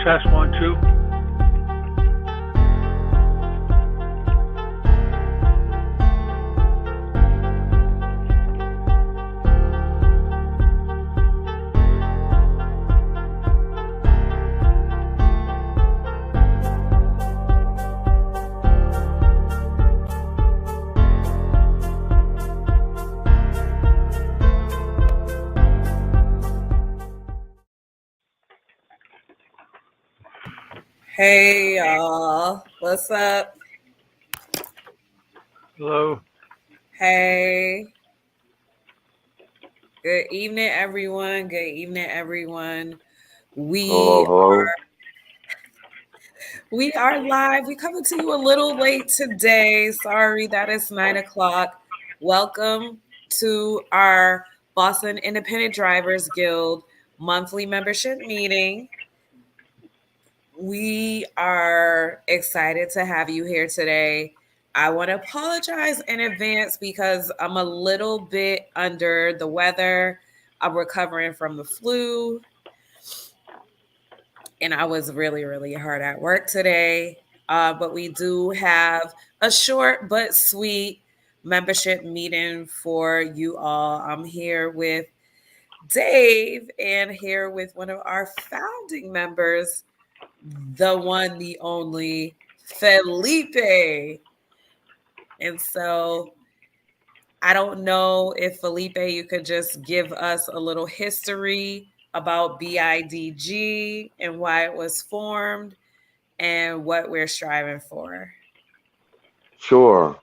Test 1, 2. Hey y'all, what's up? Hello. Hey, good evening, everyone. Good evening, everyone. We Hello. we are live. We coming to you a little late today. Sorry that it's 9 o'clock. Welcome to our Boston Independent Drivers Guild monthly membership meeting. We are excited to have you here today. I want to apologize in advance because I'm a little bit under the weather. I'm recovering from the flu, and I was really, really hard at work today. But we do have a short but sweet membership meeting for you all. I'm here with Dave and here with one of our founding members, the one, the only Felipe. And so I don't know if Felipe, you could just give us a little history about BIDG and why it was formed and what we're striving for. Sure.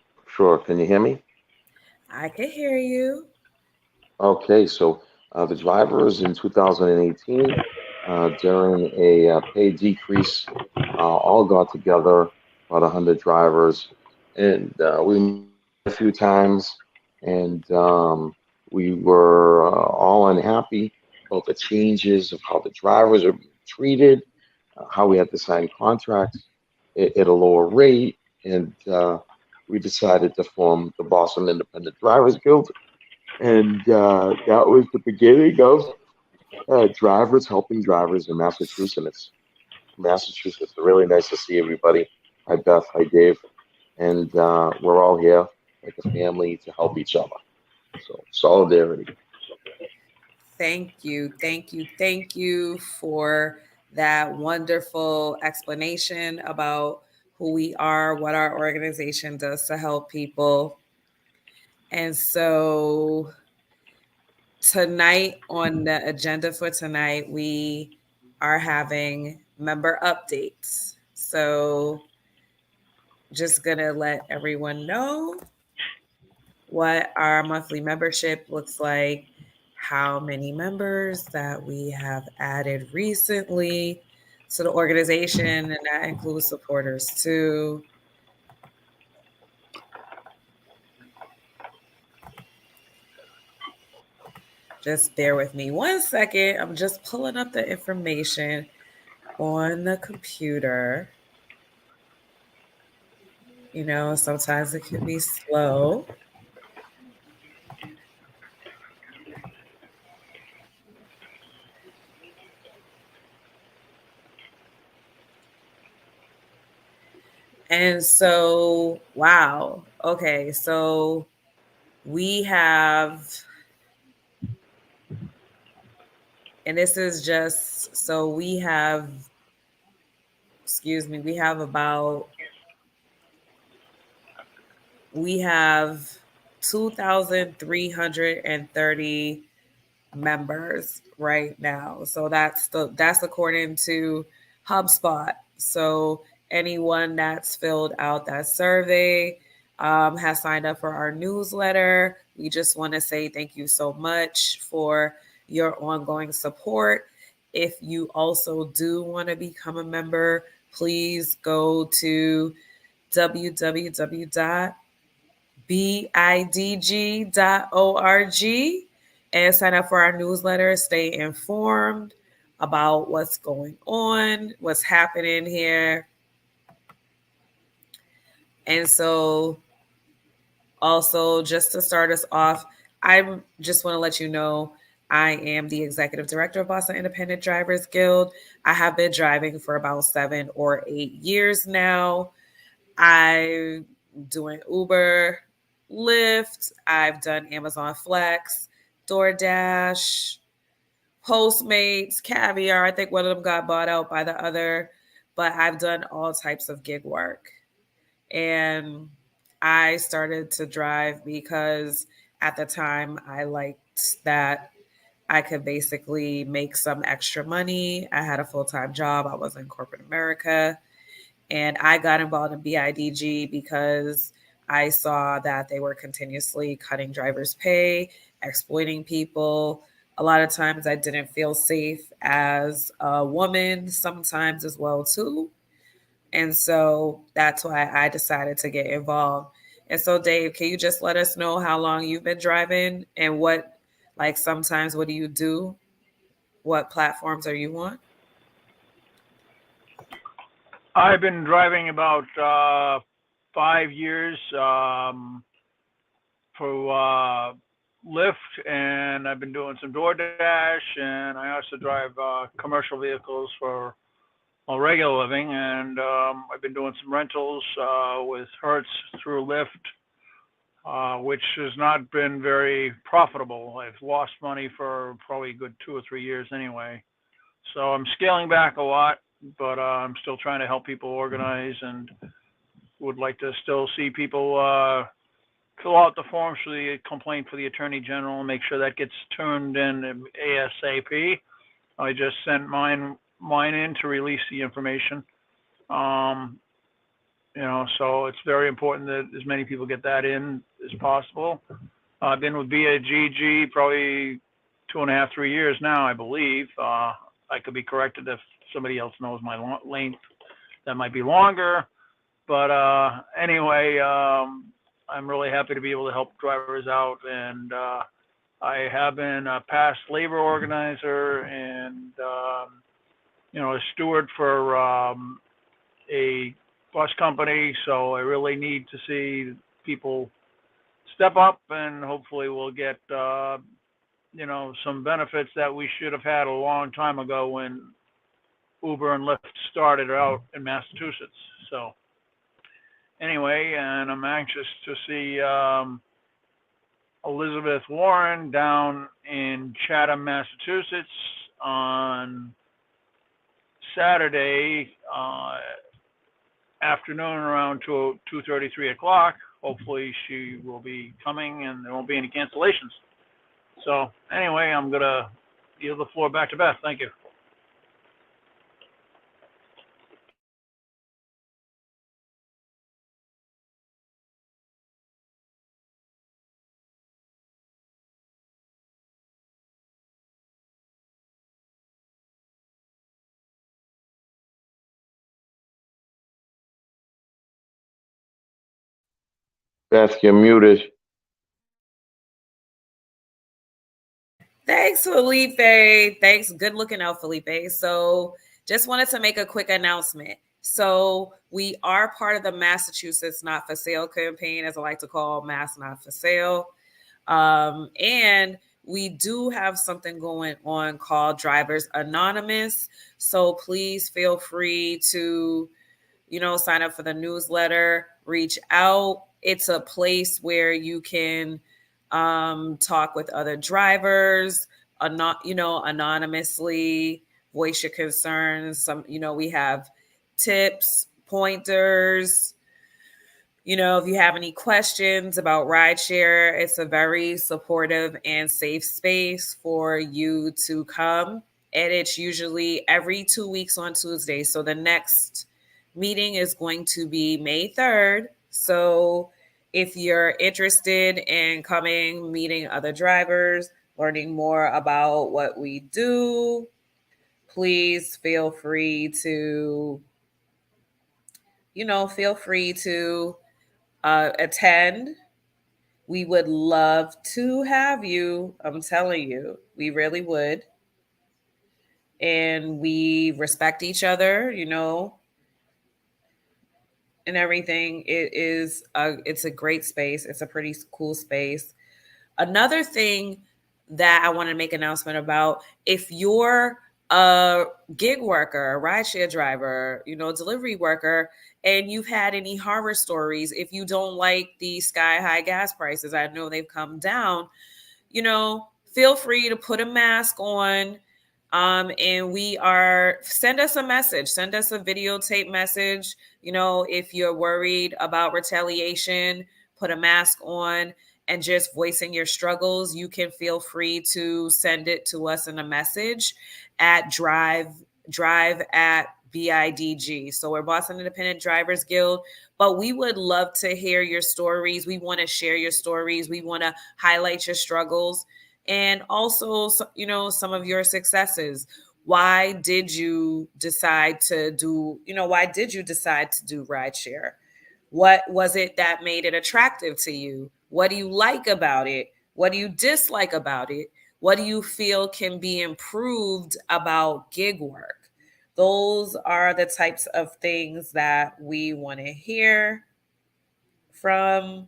Can you hear me? I can hear you. Okay, so the drivers in 2018, during a pay decrease, all got together, about 100 drivers, and we met a few times, and we were all unhappy about the changes of how the drivers are being treated, how we had to sign contracts at a lower rate, and we decided to form the Boston Independent Drivers Guild, and that was the beginning of drivers helping drivers in Massachusetts. Massachusetts, really nice to see everybody. Hi Beth, hi Dave, and we're all here like a family to help each other. So solidarity. Thank you. Thank you. Thank you for that wonderful explanation about who we are, what our organization does to help people. And so tonight, on the agenda for tonight, we are having member updates. So just gonna let everyone know what our monthly membership looks like, how many members that we have added recently to the organization, and that includes supporters too. Just bear with me 1 second. I'm just pulling up the information on the computer. You know, sometimes it can be slow. And so, wow. Okay, so we have, and this is just, so we have, excuse me, we have 2,330 members right now. So that's according to HubSpot. So anyone that's filled out that survey has signed up for our newsletter. We just want to say thank you so much for your ongoing support. If you also do want to become a member, please go to www.bidg.org and sign up for our newsletter. Stay informed about what's going on, what's happening here. And so, also, just to start us off, I just want to let you know I am the executive director of Boston Independent Drivers Guild. I have been driving for about 7 or 8 years now. I'm doing Uber, Lyft. I've done Amazon Flex, DoorDash, Postmates, Caviar. I think one of them got bought out by the other, but I've done all types of gig work. And I started to drive because at the time I liked that I could basically make some extra money. I had a full time job, I was in corporate America. And I got involved in BIDG because I saw that they were continuously cutting drivers' pay, exploiting people. A lot of times I didn't feel safe as a woman, sometimes as well too. And so that's why I decided to get involved. And so Dave, can you just let us know how long you've been driving and what like sometimes what do you do? What platforms are you on? I've been driving about 5 years for Lyft, and I've been doing some DoorDash, and I also drive commercial vehicles for a regular living, and I've been doing some rentals with Hertz through Lyft, which has not been very profitable. I've lost money for probably a good 2 or 3 years anyway. So I'm scaling back a lot, but I'm still trying to help people organize and would like to still see people fill out the forms for the complaint for the Attorney General and make sure that gets turned in ASAP. I just sent mine in to release the information. Um, so it's very important that as many people get that in as possible. I've been with BIDG probably 2.5, 3 years now, I believe. I could be corrected if somebody else knows my length. That might be longer, but anyway, I'm really happy to be able to help drivers out, and I have been a past labor organizer and a steward for a bus company. So I really need to see people step up, and hopefully we'll get some benefits that we should have had a long time ago when Uber and Lyft started out in Massachusetts. So anyway, and I'm anxious to see Elizabeth Warren down in Chatham, Massachusetts on Saturday afternoon around 2:30, 3 o'clock. Hopefully she will be coming and there won't be any cancellations. So anyway, I'm going to yield the floor back to Beth. Thank you. Beth, you're muted. Thanks, Felipe. Thanks. Good looking out, Felipe. So, just wanted to make a quick announcement. So, we are part of the Massachusetts Not for Sale campaign, as I like to call Mass Not for Sale. And we do have something going on called Drivers Anonymous. So, please feel free to sign up for the newsletter, reach out. It's a place where you can talk with other drivers, anonymously, voice your concerns. We have tips, pointers. If you have any questions about rideshare, it's a very supportive and safe space for you to come. And it's usually every 2 weeks on Tuesday. So the next meeting is going to be May 3rd. So if you're interested in coming, meeting other drivers, learning more about what we do, please feel free to attend. We would love to have you. I'm telling you, we really would. And we respect each other, and everything. It's a great space. It's a pretty cool space. Another thing that I want to make an announcement about. If you're a gig worker, a rideshare driver, delivery worker, and you've had any horror stories, if you don't like the sky high gas prices, I know they've come down, feel free to put a mask on. And send us a message, send us a videotape message. If you're worried about retaliation, put a mask on and just voicing your struggles, you can feel free to send it to us in a message at drive at BIDG. So we're Boston Independent Drivers Guild, but we would love to hear your stories. We want to share your stories. We want to highlight your struggles and also, some of your successes. Why did you decide to do rideshare? What was it that made it attractive to you? What do you like about it? What do you dislike about it? What do you feel can be improved about gig work? Those are the types of things that we want to hear from.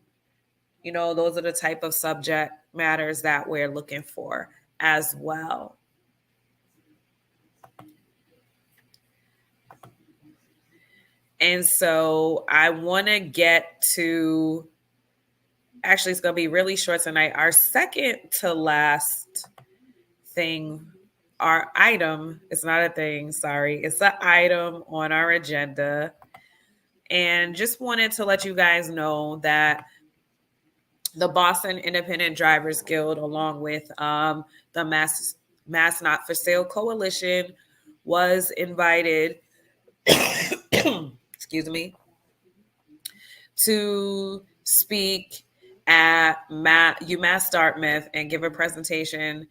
Those are the type of subject matters that we're looking for as well. And so I want to get to, actually, it's going to be really short tonight. Our second to last thing, our item, it's not a thing, sorry. It's an item on our agenda. And just wanted to let you guys know that the Boston Independent Drivers Guild, along with the Mass Not for Sale Coalition, was invited, excuse me, to speak at UMass Dartmouth and give a presentation.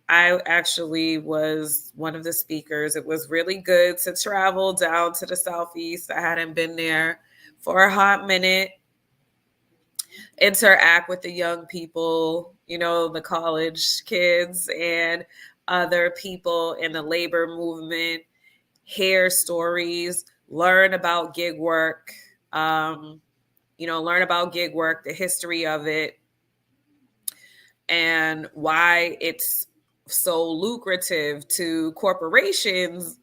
I actually was one of the speakers. It was really good to travel down to the Southeast. I hadn't been there for a hot minute. Interact with the young people, the college kids and other people in the labor movement, hear stories, learn about gig work, learn about gig work, the history of it, and why it's so lucrative to corporations,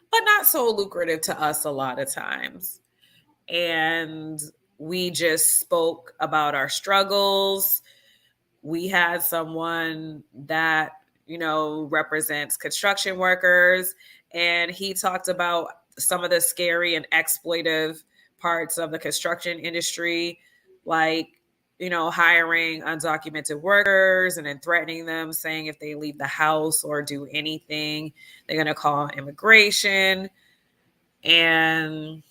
but not so lucrative to us a lot of times. And we just spoke about our struggles. We had someone that, represents construction workers, and he talked about some of the scary and exploitive parts of the construction industry, like, hiring undocumented workers and then threatening them, saying if they leave the house or do anything, they're going to call immigration. And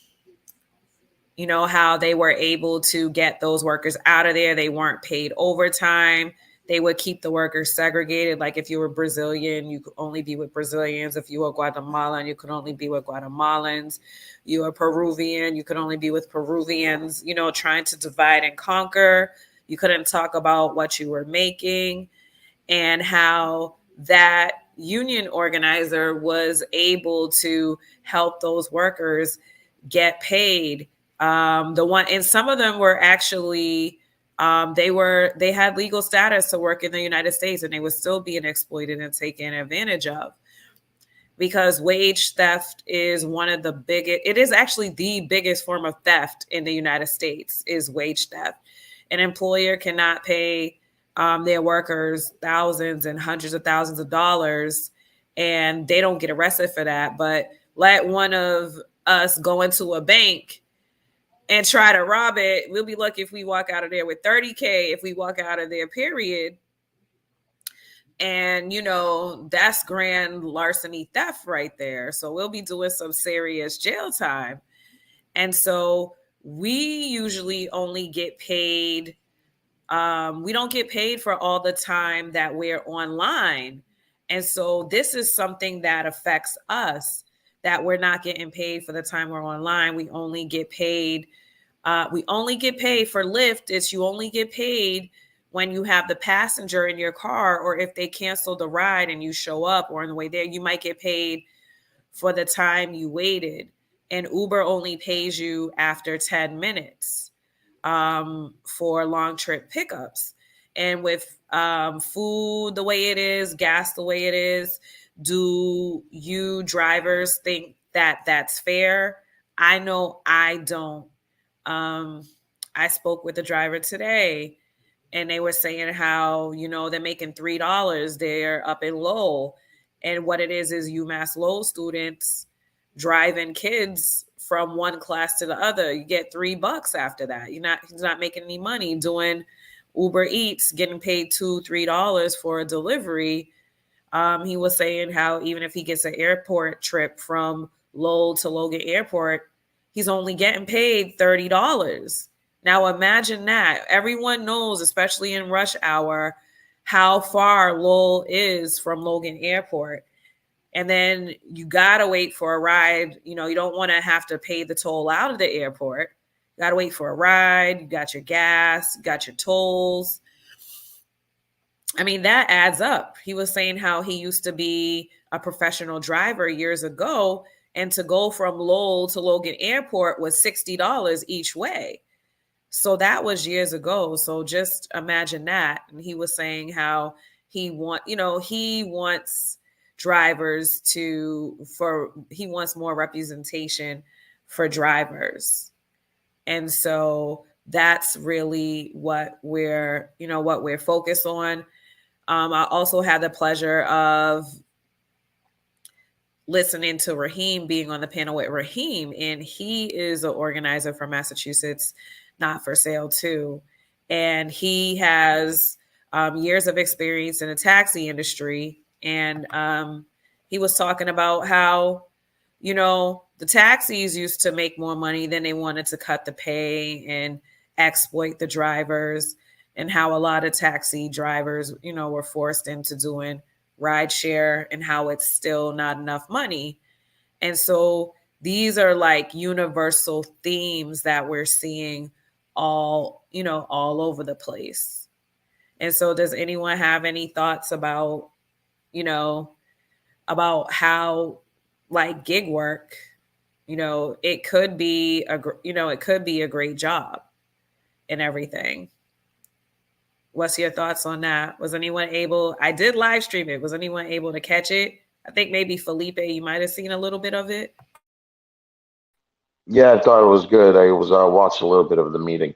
how they were able to get those workers out of there. They weren't paid overtime. They would keep the workers segregated. Like if you were Brazilian, you could only be with Brazilians. If you were Guatemalan, you could only be with Guatemalans. You were Peruvian, you could only be with Peruvians, trying to divide and conquer. You couldn't talk about what you were making, and how that union organizer was able to help those workers get paid. And some of them were actually, they had legal status to work in the United States, and they were still being exploited and taken advantage of, because wage theft is it is actually the biggest form of theft in the United States is wage theft. An employer cannot pay their workers thousands and hundreds of thousands of dollars, and they don't get arrested for that. But let one of us go into a bank and try to rob it, we'll be lucky if we walk out of there with $30K, if we walk out of there, period. And, that's grand larceny theft right there. So we'll be doing some serious jail time. And so we usually only get paid. We don't get paid for all the time that we're online. And so this is something that affects us, that we're not getting paid for the time we're online. We only get paid for Lyft. You only get paid when you have the passenger in your car, or if they cancel the ride and you show up, or on the way there, you might get paid for the time you waited. And Uber only pays you after 10 minutes for long trip pickups. And with food the way it is, gas the way it is. Do you drivers think that that's fair? I know I don't. I spoke with the driver today, and they were saying how, they're making $3. They're up in Lowell. And what it is UMass Lowell students driving kids from one class to the other. You get $3 after that. He's not making any money doing Uber Eats, getting paid $2-3 for a delivery. He was saying how even if he gets an airport trip from Lowell to Logan Airport, he's only getting paid $30. Now imagine that. Everyone knows, especially in rush hour, how far Lowell is from Logan Airport. And then you got to wait for a ride. You don't want to have to pay the toll out of the airport. You got to wait for a ride. You got your gas, you got your tolls. I mean, that adds up. He was saying how he used to be a professional driver years ago, and to go from Lowell to Logan Airport was $60 each way. So that was years ago. So just imagine that. And he was saying how he wants drivers he wants more representation for drivers. And so that's really what we're focused on. I also had the pleasure of listening to Raheem, being on the panel with Raheem, and he is an organizer for Massachusetts Not for Sale too. And he has years of experience in the taxi industry. And he was talking about how, the taxis used to make more money, than they wanted to cut the pay and exploit the drivers, and how a lot of taxi drivers, were forced into doing rideshare, and how it's still not enough money. And so these are like universal themes that we're seeing all over the place. And so does anyone have any thoughts about, about how like gig work, it could be a great job and everything. What's your thoughts on that? Was anyone able, I did live stream it. Was anyone able to catch it? I think maybe Felipe, you might have seen a little bit of it. Yeah, I thought it was good. I was watched a little bit of the meeting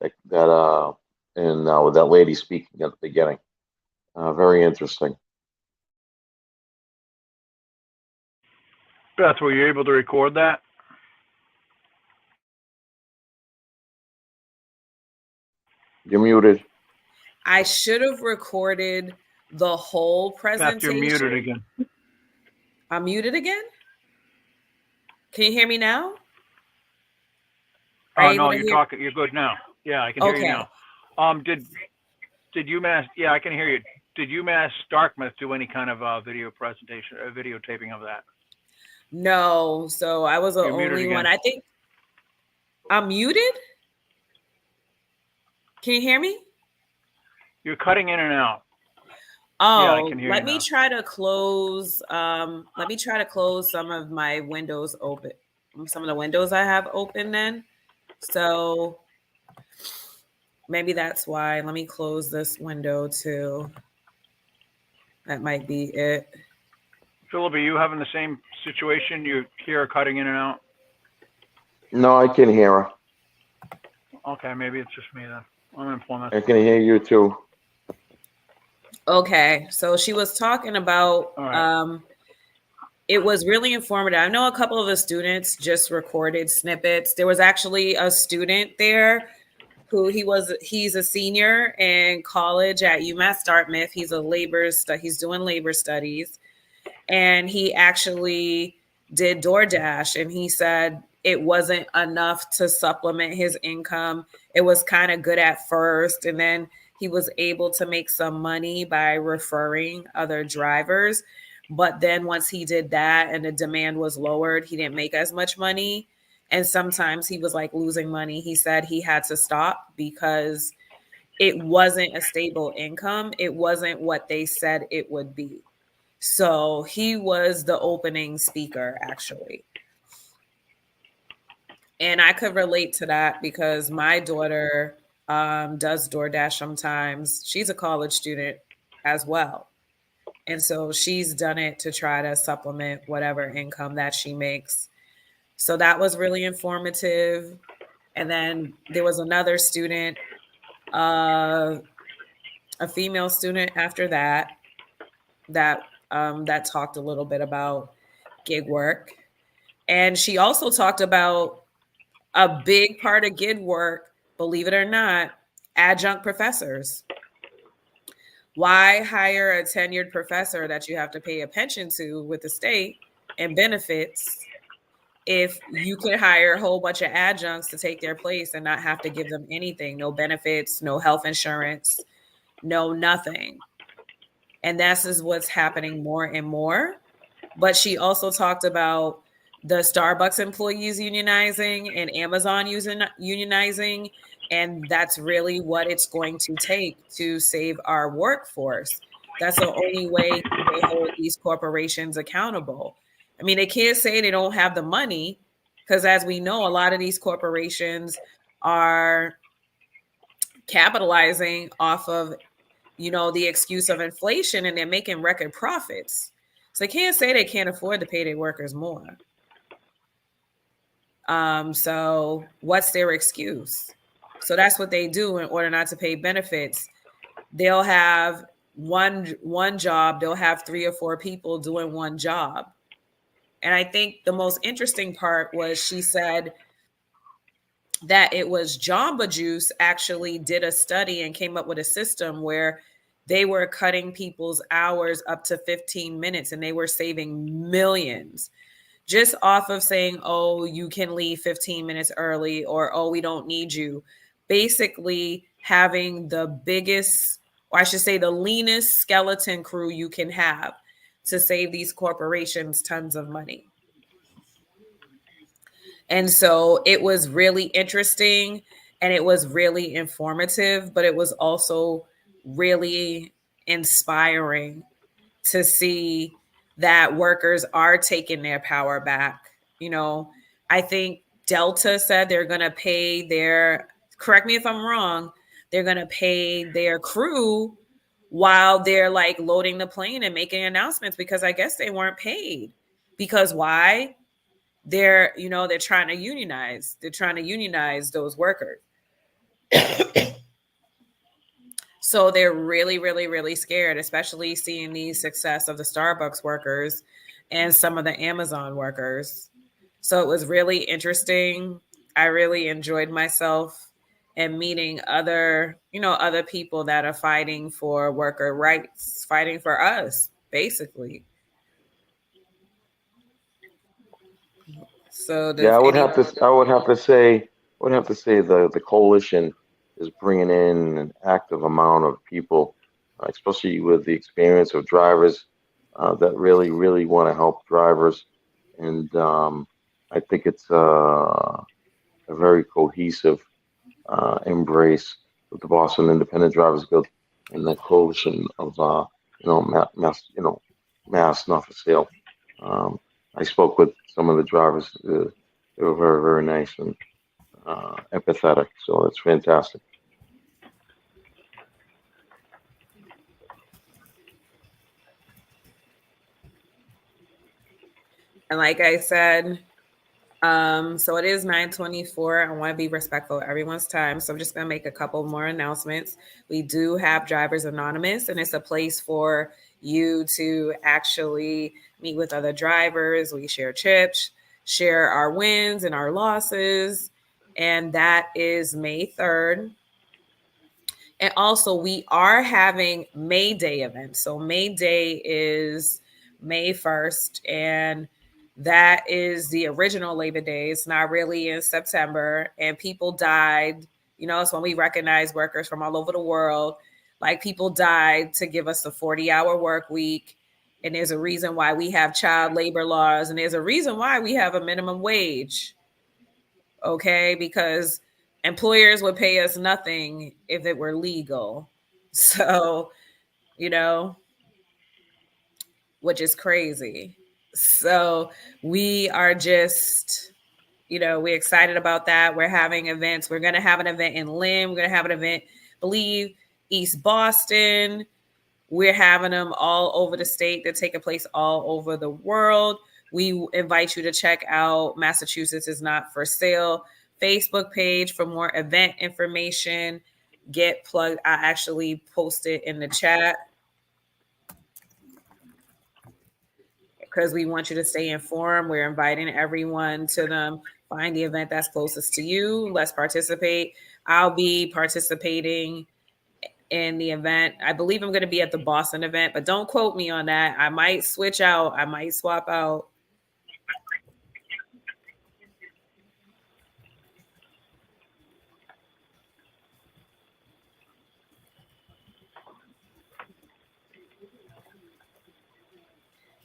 with that lady speaking at the beginning. Very interesting. Beth, were you able to record that? You're muted. I should have recorded the whole presentation. Beth, you're muted again. I'm muted again? Can you hear me now? Oh, no, you're talking. You're good now. Yeah, I can hear you now. Did UMass? Yeah, I can hear you. Did UMass Dartmouth do any kind of video presentation, videotaping of that? No. So I was the only one. I think I'm muted. Can you hear me? You're cutting in and out. Oh, yeah, I can hear let me try to close. Let me try to close some of my windows open. Some of the windows I have open then. So maybe that's why. Let me close this window too. That might be it. Philip, are you having the same situation? You hear her cutting in and out? No, I can hear her. Okay, maybe it's just me then. I'm in Plymouth. I can hear you too. Okay, so she was talking about, it was really informative. I know a couple of the students just recorded snippets. There was actually a student there who he's a senior in college at UMass Dartmouth. He's he's doing labor studies, and he actually did DoorDash, and he said it wasn't enough to supplement his income. It was kind of good at first, and then he was able to make some money by referring other drivers. But then once he did that and the demand was lowered, he didn't make as much money. And sometimes he was like losing money. He said he had to stop because it wasn't a stable income. It wasn't what they said it would be. So he was the opening speaker, actually. And I could relate to that because my daughter does DoorDash sometimes. She's a college student as well. And so she's done it to try to supplement whatever income that she makes. So that was really informative. And then there was another student, a female student after that, that talked a little bit about gig work. And she also talked about a big part of gig work, believe it or not, adjunct professors. Why hire a tenured professor that you have to pay a pension to with the state and benefits if you could hire a whole bunch of adjuncts to take their place and not have to give them anything? No benefits, no health insurance, no nothing. And this is what's happening more and more. But she also talked about the Starbucks employees unionizing and Amazon unionizing. And that's really what it's going to take to save our workforce. That's the only way they hold these corporations accountable. I mean, they can't say they don't have the money, because as we know, a lot of these corporations are capitalizing off of, the excuse of inflation, and they're making record profits. So they can't say they can't afford to pay their workers more. So what's their excuse? So that's what they do in order not to pay benefits. They'll have one job, they'll have 3 or 4 people doing one job. And I think the most interesting part was she said that it was Jamba Juice actually did a study and came up with a system where they were cutting people's hours up to 15 minutes and they were saving millions just off of saying, oh, you can leave 15 minutes early, or, oh, we don't need you. Basically having the biggest, or I should say the leanest skeleton crew you can have to save these corporations tons of money. And so it was really interesting and it was really informative, but it was also really inspiring to see that workers are taking their power back. I think Delta said they're going to pay their, correct me if I'm wrong, they're going to pay their crew while they're like loading the plane and making announcements, because I guess they weren't paid. Because why? They're trying to unionize. They're trying to unionize those workers. So they're really, really, really scared, especially seeing the success of the Starbucks workers and some of the Amazon workers. So it was really interesting. I really enjoyed myself and meeting other people that are fighting for worker rights, fighting for us, basically. So Yeah, I would have to say the coalition is bringing in an active amount of people, especially with the experience of drivers that really want to help drivers, and I think it's a very cohesive embrace with the Boston Independent Drivers Guild and the coalition of mass not for sale. Um, I spoke with some of the drivers. They were very nice and empathetic. So that's fantastic. And like I said, so it is 9:24. I want to be respectful of everyone's time. So I'm just going to make a couple more announcements. We do have Drivers Anonymous, and it's a place for you to actually meet with other drivers. We share tips, share our wins and our losses. And that is May 3rd. And also, we are having May Day events. So May Day is May 1st, and that is the original Labor Day. It's not really in September, and people died. It's when we recognize workers from all over the world. Like, people died to give us a 40-hour work week. And there's a reason why we have child labor laws, and there's a reason why we have a minimum wage. Okay, because employers would pay us nothing if it were legal. So, which is crazy. So we are just we're excited about that. We're having events. We're going to have an event in Lynn. We're going to have an event, I believe, East Boston. We're having them all over the state. They're taking place all over the world. We invite you to check out Massachusetts is Not for Sale Facebook page for more event information. Get plugged. I actually posted in the chat because we want you to stay informed. We're inviting everyone to them. Find the event that's closest to you. Let's participate. I'll be participating in the event. I believe I'm going to be at the Boston event, but don't quote me on that. I might switch out. I might swap out.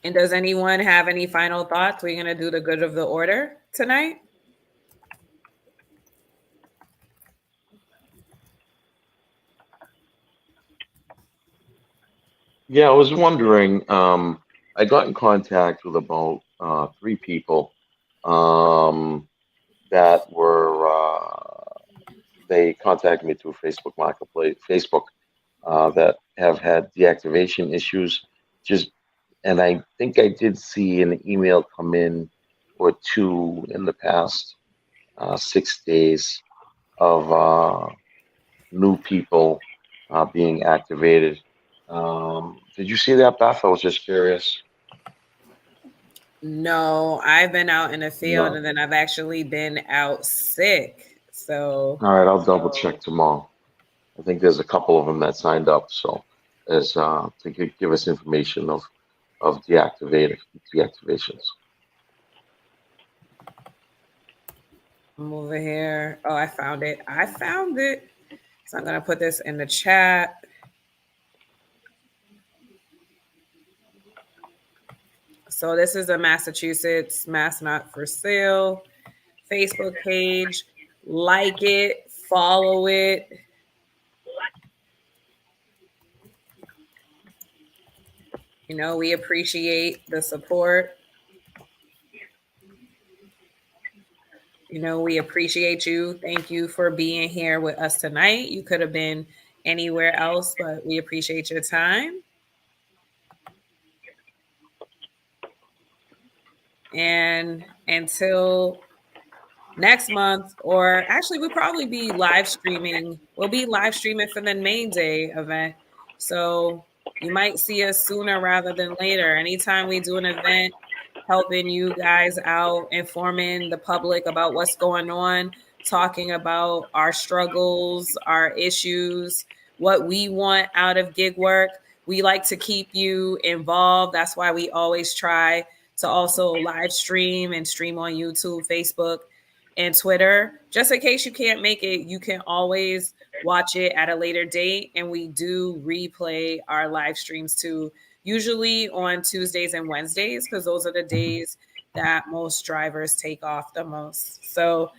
And does anyone have any final thoughts? We're going to do the good of the order tonight. Yeah, I was wondering. I got in contact with about 3 people that were. They contacted me through Facebook Marketplace, Facebook, that have had deactivation issues. And I think I did see an email come in or two in the past 6 days of new people being activated. Did you see that, Beth? I was just curious. No, I've been out in the field No. and then I've actually been out sick. So, All right, I'll double check tomorrow. I think there's a couple of them that signed up, so as to give us information of deactivations. I'm over here. Oh, I found it. So I'm going to put this in the chat. So this is a Massachusetts Mass Not for Sale Facebook page. Like it, follow it. We appreciate the support. We appreciate you. Thank you for being here with us tonight. You could have been anywhere else, but we appreciate your time. And until next month, or actually we'll probably be live streaming. We'll be live streaming for the main day event. So you might see us sooner rather than later. Anytime we do an event, helping you guys out, informing the public about what's going on, talking about our struggles, our issues, what we want out of gig work. We like to keep you involved. That's why we always try to also live stream and stream on YouTube, Facebook, and Twitter. Just in case you can't make it, you can always watch it at a later date. And we do replay our live streams too, usually on Tuesdays and Wednesdays, because those are the days that most drivers take off the most. So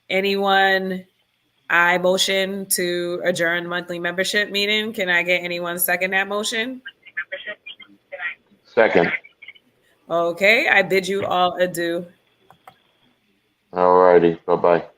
I motion to adjourn monthly membership meeting. Can I get anyone second that motion? Second. Okay, I bid you all adieu. All righty. Bye-bye.